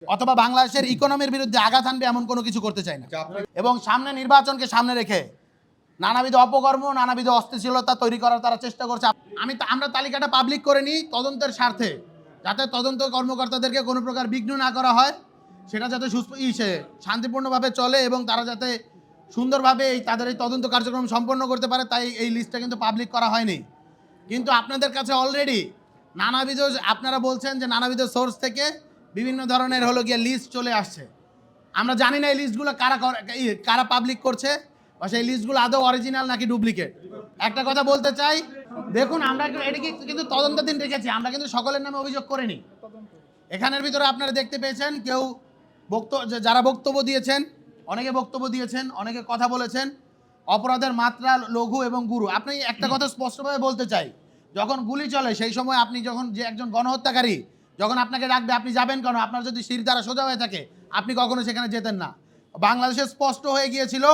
অথবা বাংলাদেশের ইকোনমির বিরুদ্ধে আঘাত আনবে এমন কোনো কিছু করতে চাই না। এবং সামনে নির্বাচনকে সামনে রেখে নানাবিধ অপকর্ম, নানাবিধ অস্থিতিশীলতা তৈরি করার তারা চেষ্টা করছে। আমরা তালিকাটা পাবলিক করে নিই তদন্তের স্বার্থে, যাতে তদন্ত কর্মকর্তাদেরকে কোনো প্রকার বিঘ্ন না করা হয়, সেটা যাতে শান্তিপূর্ণভাবে চলে এবং তারা যাতে সুন্দরভাবে তাদের এই তদন্ত কার্যক্রম সম্পন্ন করতে পারে, তাই এই লিস্টটা কিন্তু পাবলিক করা হয়নি। কিন্তু আপনাদের কাছে অলরেডি নানাবিধ, আপনারা বলছেন যে নানাবিধ সোর্স থেকে বিভিন্ন ধরনের লিস্ট চলে আসছে। আমরা জানি না এই লিস্টগুলো কারা পাবলিক করছে, বা সেই লিস্টগুলো আদৌ অরিজিনাল নাকি ডুপ্লিকেট। একটা কথা বলতে চাই, দেখুন আমরা এটাকে কিন্তু তদন্তাধীন রেখেছি, আমরা কিন্তু সকলের নামে অভিযোগ করিনি। এখানের ভিতরে আপনারা দেখতে পেয়েছেন কেউ যারা বক্তব্য দিয়েছেন, অনেকে বক্তব্য দিয়েছেন, অনেকে কথা বলেছেন, অপরাধের মাত্রা লঘু এবং গুরু। আপনি একটা কথা স্পষ্টভাবে বলতে চাই, যখন গুলি চলে সেই সময় আপনি যখন যে একজন গণহত্যাকারী যখন আপনাকে ডাকবে, আপনি যাবেন কেন? আপনার যদি শির দ্বারা সোজা হয়ে থাকে আপনি কখনো সেখানে যেতেন না। বাংলাদেশে স্পষ্ট হয়ে গিয়েছিল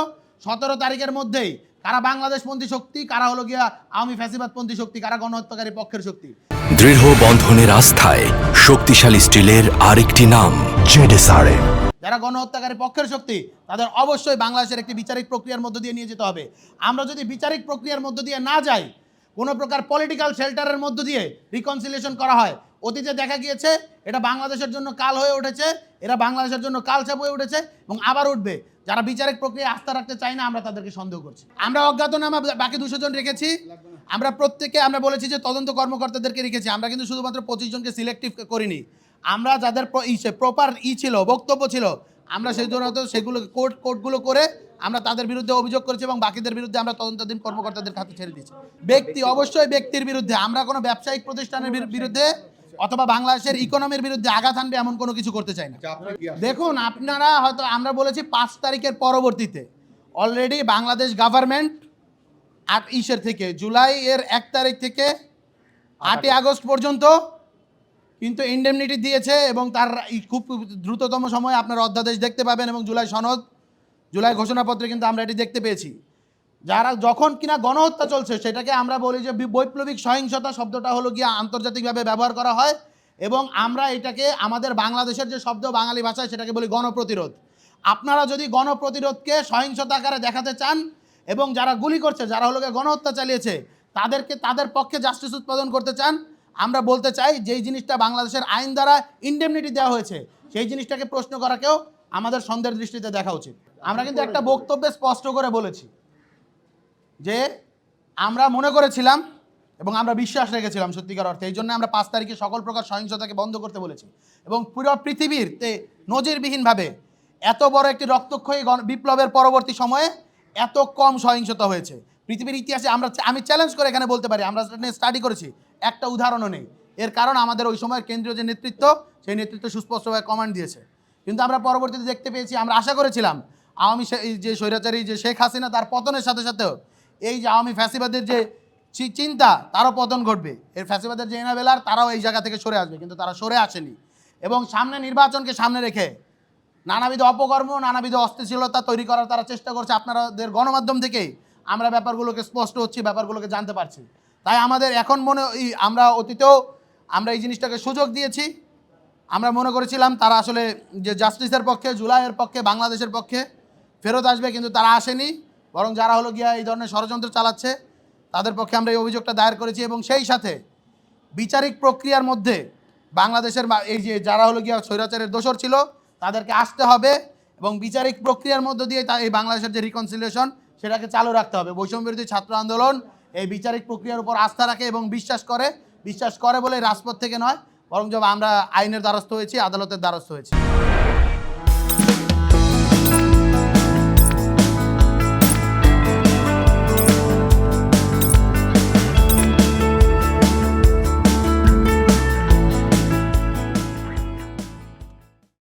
17 তারিখের মধ্যেই কারা বাংলাদেশপন্থী শক্তি, কারা আওয়ামী ফ্যাসিবাদপন্থী শক্তি, কারা গণহত্যাকারী পক্ষের শক্তি। দৃঢ় বন্ধনের আস্থায় শক্তিশালী স্টিলের আরেকটি নাম জেডএসআরএম। যারা গণহত্যাকারী পক্ষের শক্তি তাদের অবশ্যই বাংলাদেশের একটি বিচারিক প্রক্রিয়ার মধ্য দিয়ে নিয়ে যেতে হবে। আমরা যদি বিচারিক প্রক্রিয়ার মধ্য দিয়ে না যাই, কোনো প্রকার পলিটিক্যাল শেল্টারের মধ্য দিয়ে রিকনসিলিয়েশন করা হয়, অতীতে দেখা গিয়েছে এটা বাংলাদেশের জন্য কাল হয়ে উঠেছে, এরা বাংলাদেশের জন্য কালচাপ হয়ে উঠেছে এবং আবার উঠবে। যারা বিচারিক প্রক্রিয়া আস্থা রাখতে চায় না, আমরা তাদেরকে সন্দেহ করছি। আমরা অজ্ঞাতনামা বাকি 200 জন রেখেছি। আমরা আমরা বলেছি যে তদন্ত কর্মকর্তাদেরকে রেখেছি। আমরা কিন্তু শুধুমাত্র 25 জনকে সিলেক্টিভ করিনি। আমরা যাদের প্রপার ছিল, বক্তব্য ছিল, আমরা সেই জন্য সেগুলো কোর্টগুলো করে আমরা তাদের বিরুদ্ধে অভিযোগ করেছি এবং বাকিদের বিরুদ্ধে আমরা তদন্তাধীন কর্মকর্তাদের হাতে ছেড়ে দিয়েছি। অবশ্যই ব্যক্তির বিরুদ্ধে, আমরা কোনো ব্যবসায়িক প্রতিষ্ঠানের বিরুদ্ধে অথবা বাংলাদেশের ইকোনমির বিরুদ্ধে আঘাত আনবে এমন কোনো কিছু করতে চাই না। দেখুন, আপনারা হয়তো, আমরা বলেছি 5 তারিখের পরবর্তীতে অলরেডি বাংলাদেশ গভর্নমেন্ট থেকে জুলাই এর 1 তারিখ থেকে 8 আগস্ট পর্যন্ত কিন্তু ইন্ডেমনিটি দিয়েছে এবং তার খুব দ্রুততম সময়ে আপনারা অধ্যাদেশ দেখতে পাবেন এবং জুলাই ঘোষণাপত্রে কিন্তু আমরা এটি দেখতে পেয়েছি। যারা যখন কিনা গণহত্যা চলছে সেটাকে আমরা বলি যে বৈপ্লবিক সহিংসতা শব্দটা আন্তর্জাতিকভাবে ব্যবহার করা হয় এবং আমরা এটাকে আমাদের বাংলাদেশের যে শব্দ বাঙালি ভাষায় সেটাকে বলি গণপ্রতিরোধ। আপনারা যদি গণপ্রতিরোধকে সহিংসতা আকারে দেখাতে চান এবং যারা গুলি করছে, যারা গণহত্যা চালিয়েছে, তাদের পক্ষে জাস্টিস উৎপাদন করতে চান, আমরা বলতে চাই যেই জিনিসটা বাংলাদেশের আইন দ্বারা ইন্ডেমনিটি দেওয়া হয়েছে সেই জিনিসটাকে প্রশ্ন করাকেও আমাদের সন্দেহের দৃষ্টিতে দেখা উচিত। আমরা কিন্তু একটা বক্তব্যে স্পষ্ট করে বলেছি যে আমরা মনে করেছিলাম এবং আমরা বিশ্বাস রেখেছিলাম সত্যিকার অর্থে, এই জন্য আমরা 5 তারিখে সকল প্রকার সহিংসতাকে বন্ধ করতে বলেছি এবং পুরো পৃথিবীতে নজিরবিহীনভাবে এত বড় একটি রক্তক্ষয়ী বিপ্লবের পরবর্তী সময়ে এত কম সহিংসতা হয়েছে পৃথিবীর ইতিহাসে। আমি চ্যালেঞ্জ করে এখানে বলতে পারি, আমরা স্টাডি করেছি, একটা উদাহরণও নেই। এর কারণ আমাদের ওই সময়ের কেন্দ্রীয় যে নেতৃত্ব, সেই নেতৃত্ব সুস্পষ্টভাবে কমান্ড দিয়েছে। কিন্তু আমরা পরবর্তীতে দেখতে পেয়েছি, আমরা আশা করেছিলাম আওয়ামী যে স্বৈরাচারী যে শেখ হাসিনা, তার পতনের সাথে সাথেও এই যে আওয়ামী ফ্যাসিবাদের যে চিন্তা, তারও পতন ঘটবে। এর ফ্যাসিবাদের যে এনাবেলার, তারাও এই জায়গা থেকে সরে আসবে, কিন্তু তারা সরে আসেনি। এবং সামনে নির্বাচনকে সামনে রেখে নানাবিধ অপকর্ম, নানাবিধ অস্থিতিশীলতা তৈরি করার তারা চেষ্টা করছে। আপনাদের গণমাধ্যম থেকেই আমরা ব্যাপারগুলোকে স্পষ্ট হচ্ছি, ব্যাপারগুলোকে জানতে পারছি। তাই আমাদের এখন আমরা অতীতেও আমরা এই জিনিসটাকে সুযোগ দিয়েছি। আমরা মনে করেছিলাম তারা আসলে যে জাস্টিসের পক্ষে, জুলাইয়ের পক্ষে, বাংলাদেশের পক্ষে ফেরত আসবে, কিন্তু তারা আসেনি। বরং যারা এই ধরনের ষড়যন্ত্র চালাচ্ছে তাদের পক্ষে আমরা এই অভিযোগটা দায়ের করেছি এবং সেই সাথে বিচারিক প্রক্রিয়ার মধ্যে বাংলাদেশের এই যে যারা স্বৈরাচারের দোষর ছিল তাদেরকে আসতে হবে এবং বিচারিক প্রক্রিয়ার মধ্য দিয়ে এই বাংলাদেশের যে রিকনসিলিয়েশন সেটাকে চালু রাখতে হবে। বৈষম্যবিরোধী ছাত্র আন্দোলন এই বিচারিক প্রক্রিয়ার উপর আস্থা রাখে এবং বিশ্বাস করে বলে রাজপথ থেকে নয়, বরং আমরা আইনের দ্বারস্থ হয়েছি, আদালতের দ্বারস্থ হয়েছি।